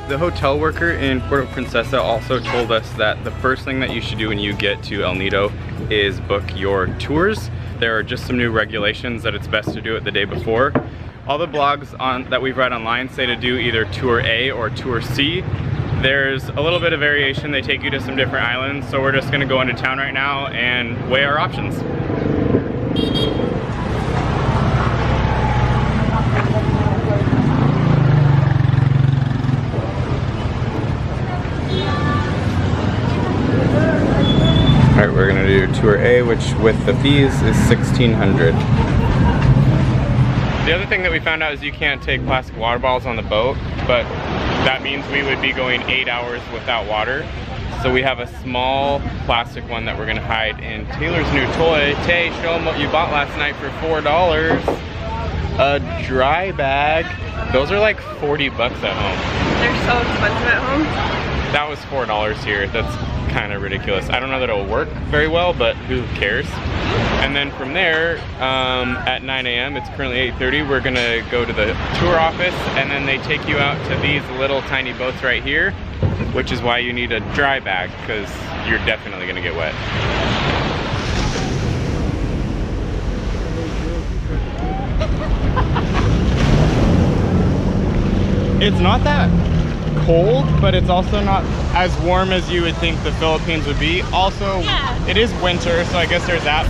The hotel worker in Puerto Princesa also told us that the first thing that you should do when you get to El Nido is book your tours. There are just some new regulations that it's best to do it the day before. All the blogs that we've read online say to do either Tour A or Tour C. There's a little bit of variation. They take you to some different islands, so we're just gonna go into town right now and weigh our options. All right, we're gonna do Tour A, which with the fees is $1,600. The other thing that we found out is you can't take plastic water bottles on the boat, but that means we would be going 8 hours without water. So we have a small plastic one that we're gonna hide in Taylor's new toy. Tay, show them what you bought last night for $4. A dry bag. Those are like 40 bucks at home. They're so expensive at home. That was $4 here. That's kind of ridiculous. I don't know that it'll work very well, but who cares? And then from there, at 9 a.m., it's currently 8:30, we're gonna go to the tour office, and then they take you out to these little tiny boats right here, which is why you need a dry bag, because you're definitely gonna get wet. It's not that cold, but it's also not as warm as you would think the Philippines would be. Also, yeah. It is winter, so I guess there's that.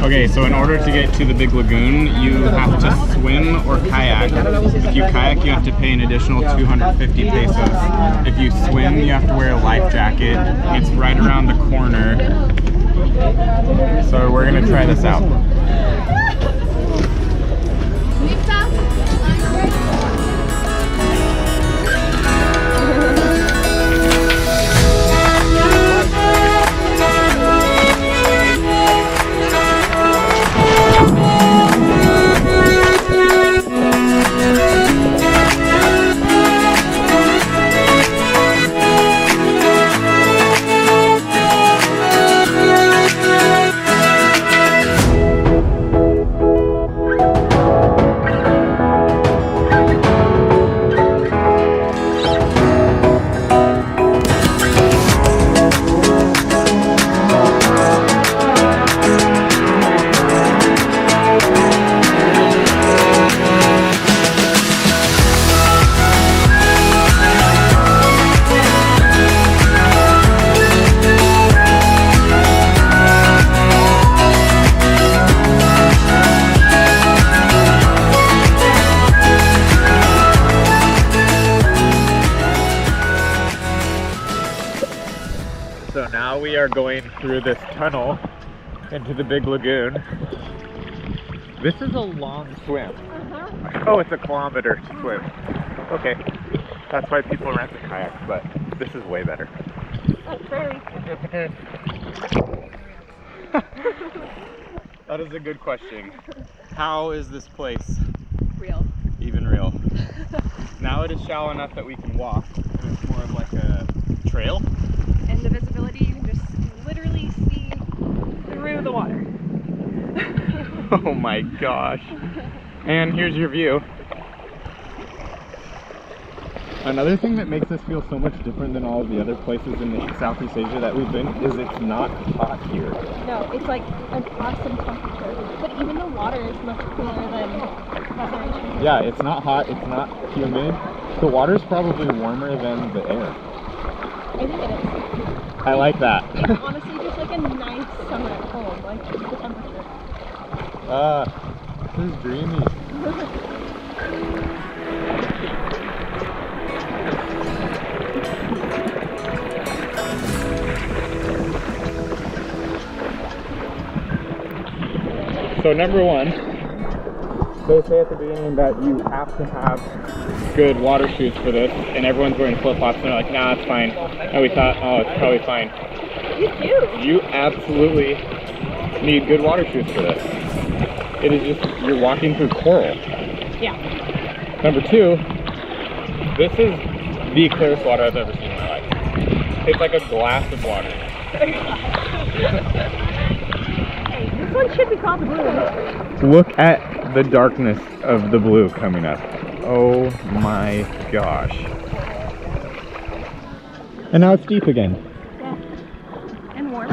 Okay, so in order to get to the big lagoon, you have to swim or kayak. If you kayak, you have to pay an additional 250 pesos. If you swim, you have to wear a life jacket. It's right around the corner. So we're gonna try this out. So now we are going through this tunnel into the big lagoon. This is a long swim. Oh, it's a kilometer to swim. Okay, that's why people rent the kayaks, but this is way better. That's very. That is a good question. How is this place Real. even real? Now it is shallow enough that we can walk. It's more of like a trail. And the visibility, you can just literally see through the water. Oh my gosh. And here's your view. Another thing that makes us feel so much different than all of the other places in Southeast Asia that we've been is it's not hot here. No, it's like an awesome temperature. But even the water is much cooler than other Asian. Yeah, it's not hot, it's not humid. The water's probably warmer than the air. I think it is. I like that. It's honestly just like a nice summer at home, like just the temperature. This is dreamy. So number one, They say at the beginning that you have to have good water shoes for this, and everyone's wearing flip-flops, and they're like, nah, it's fine. And we thought, oh, it's probably fine. You do. You absolutely need good water shoes for this. It is just, you're walking through coral. Yeah. Number two, this is the clearest water I've ever seen in my life. It's like a glass of water. This one should be called the blue. Look at the darkness of the blue coming up. Oh my gosh. And now it's deep again. Yeah. And warm.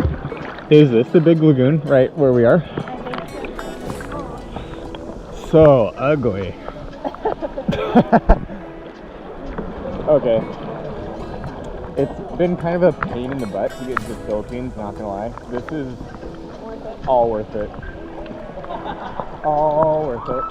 Is this the big lagoon right where we are? I think So ugly. Okay. It's been kind of a pain in the butt to get to the Philippines, not gonna lie. This is all worth it. All worth it.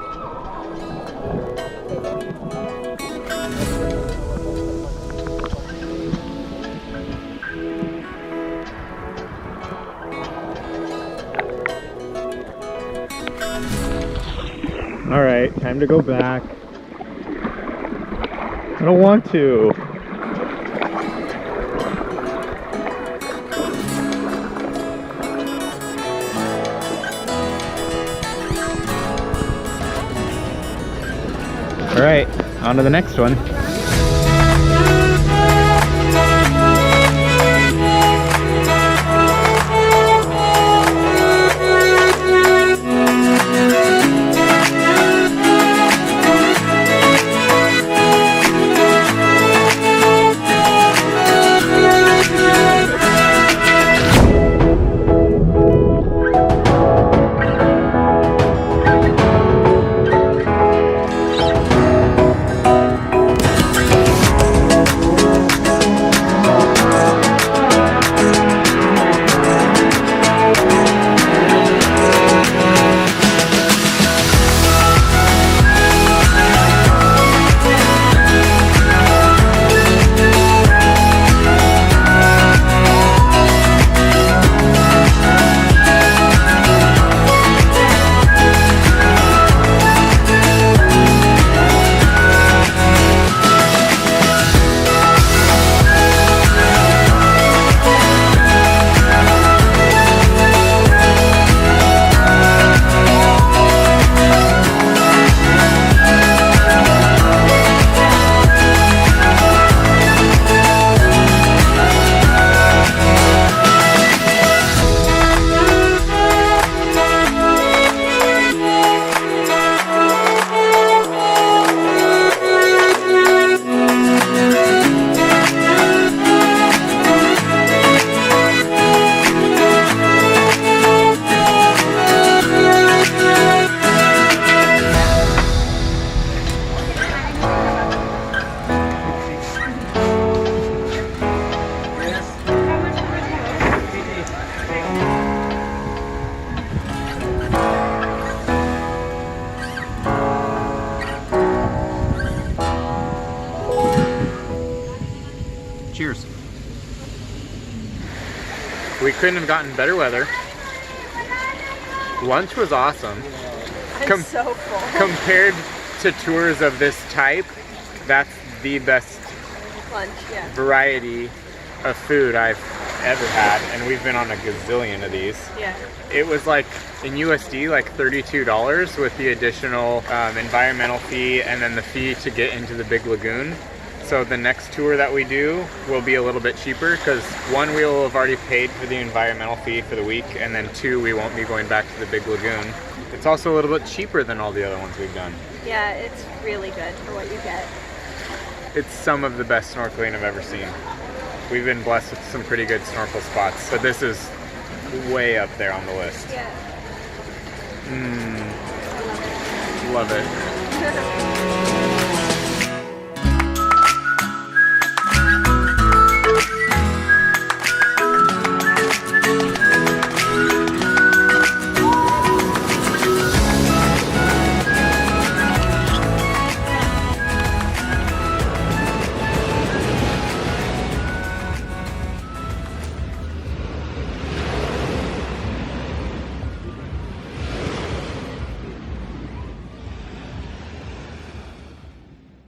All right, time to go back. I don't want to. All right, on to the next one. Cheers. We couldn't have gotten better weather. Lunch was awesome. I'm so full. Compared to tours of this type, that's the best Lunch, yeah. variety of food I've ever had, and we've been on a gazillion of these. Yeah. It was like, in USD, like $32 with the additional environmental fee and then the fee to get into the big lagoon. So the next tour that we do will be a little bit cheaper because one, we will have already paid for the environmental fee for the week, and then two, we won't be going back to the big lagoon. It's also a little bit cheaper than all the other ones we've done. Yeah, it's really good for what you get. It's some of the best snorkeling I've ever seen. We've been blessed with some pretty good snorkel spots, but this is way up there on the list. Yeah. Love it.